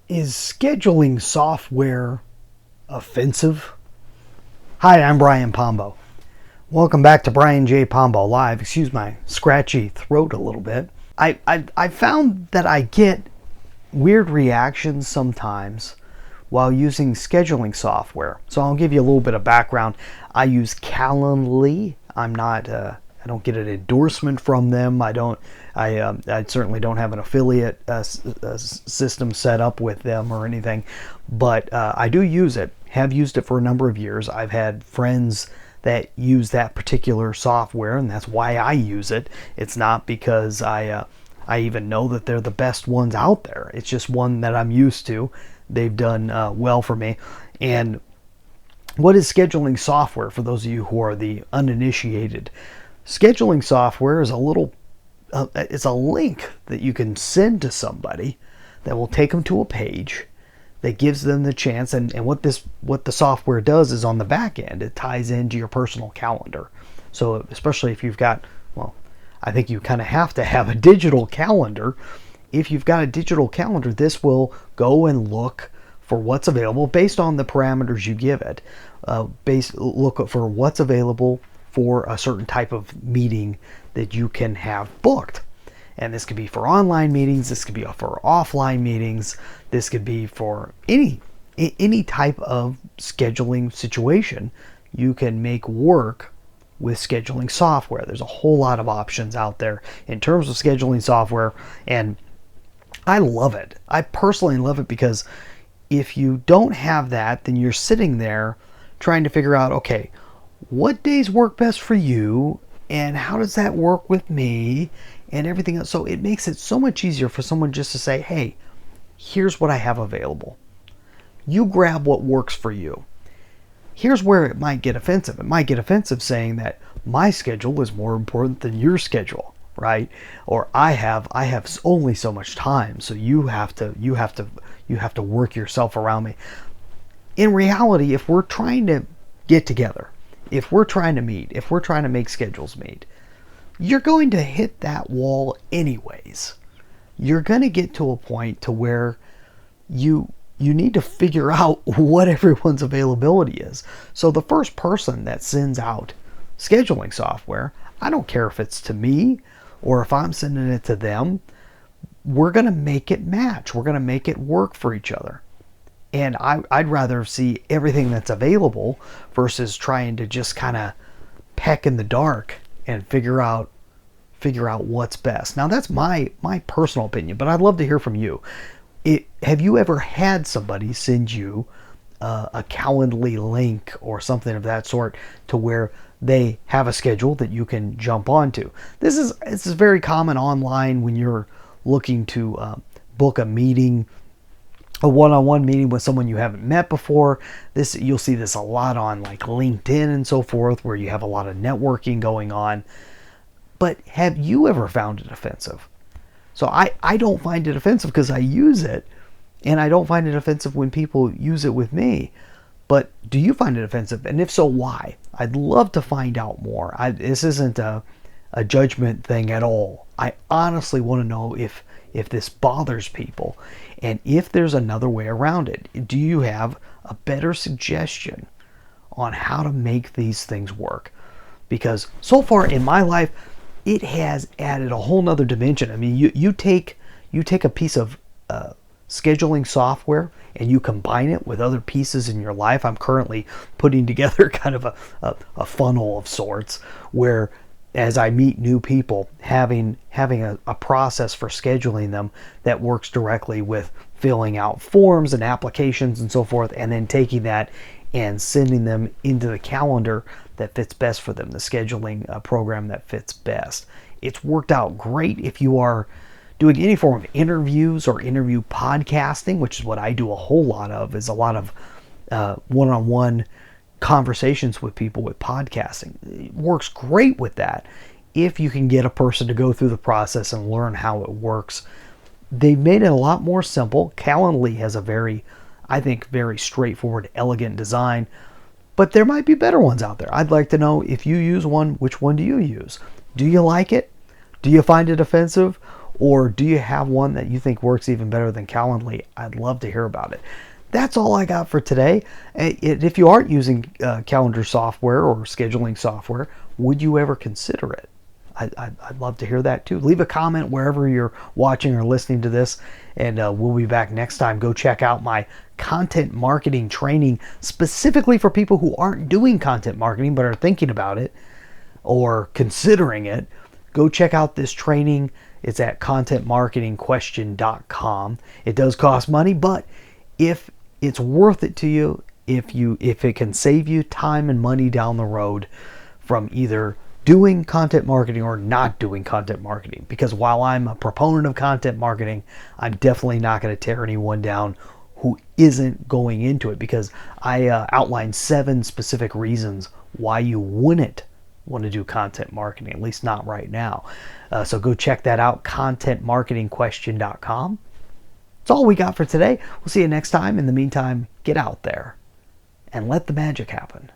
Is scheduling software offensive? Hi, I'm Brian Pombo. Welcome back to Brian J. Pombo Live. Excuse my scratchy throat a little bit. I found that I get weird reactions sometimes while using scheduling software. So I'll give you a little bit of background. I use Calendly. I don't get an endorsement from them. I certainly don't have an affiliate system set up with them or anything, but I do use it. Have used it for a number of years. I've had friends that use that particular software, and that's why I use it. It's not because I even know that they're the best ones out there. It's just one that I'm used to. They've done well for me. And what is scheduling software for those of you who are the uninitiated? Scheduling software is it's a link that you can send to somebody that will take them to a page that gives them the chance. And what the software does is on the back end, it ties into your personal calendar. So especially if you've got, well, I think you kind of have to have a digital calendar. If you've got a digital calendar, this will go and look for what's available based on the parameters you give it. Look for what's available for a certain type of meeting that you can have booked. And this could be for online meetings, this could be for offline meetings, this could be for any type of scheduling situation you can make work with scheduling software. There's a whole lot of options out there in terms of scheduling software, and I love it. I personally love it because if you don't have that, then you're sitting there trying to figure out, okay, what days work best for you and how does that work with me and everything else. So it makes it so much easier for someone just to say, hey, here's what I have available. You grab what works for you. Here's where it might get offensive. It might get offensive saying that my schedule is more important than your schedule, right? Or I have only so much time, so you have to work yourself around me. In reality, if we're trying to get together, if we're trying to meet, if we're trying to make schedules meet, you're going to hit that wall anyways. You're going to get to a point to where you need to figure out what everyone's availability is. So the first person that sends out scheduling software, I don't care if it's to me or if I'm sending it to them, we're going to make it match. We're going to make it work for each other. And I'd rather see everything that's available versus trying to just kind of peck in the dark and figure out what's best. Now that's my personal opinion, but I'd love to hear from you. Have you ever had somebody send you a Calendly link or something of that sort to where they have a schedule that you can jump onto? This is very common online when you're looking to book a meeting, a one-on-one meeting with someone you haven't met before. You'll see this a lot on like LinkedIn and so forth, where you have a lot of networking going on. But have you ever found it offensive? So I don't find it offensive because I use it, and I don't find it offensive when people use it with me. But do you find it offensive? And if so, why? I'd love to find out more. This isn't a judgment thing at all. I honestly want to know if this bothers people and if there's another way around it. Do you have a better suggestion on how to make these things work? Because so far in my life, it has added a whole nother dimension. I mean, you take a piece of scheduling software and you combine it with other pieces in your life. I'm currently putting together kind of a funnel of sorts where, as I meet new people, having a process for scheduling them that works directly with filling out forms and applications and so forth, and then taking that and sending them into the calendar that fits best for them, the scheduling program that fits best. It's worked out great if you are doing any form of interviews or interview podcasting, which is what I do a whole lot of, is a lot of one-on-one conversations with people with podcasting. It works great with that if you can get a person to go through the process and learn how it works. They've made it a lot more simple. Calendly has a very straightforward, elegant design, but there might be better ones out there. I'd like to know, if you use one, which one do you use? Do you like it? Do you find it offensive? Or do you have one that you think works even better than Calendly? I'd love to hear about it. That's all I got for today. If you aren't using calendar software or scheduling software, would you ever consider it? I'd love to hear that too. Leave a comment wherever you're watching or listening to this, and we'll be back next time. Go check out my content marketing training specifically for people who aren't doing content marketing but are thinking about it or considering it. Go check out this training. It's at contentmarketingquestion.com. It does cost money, but if it's worth it to you, if it can save you time and money down the road from either doing content marketing or not doing content marketing. Because while I'm a proponent of content marketing, I'm definitely not going to tear anyone down who isn't going into it, because I outlined 7 specific reasons why you wouldn't want to do content marketing, at least not right now. So go check that out, contentmarketingquestion.com. That's all we got for today. We'll see you next time. In the meantime, get out there and let the magic happen.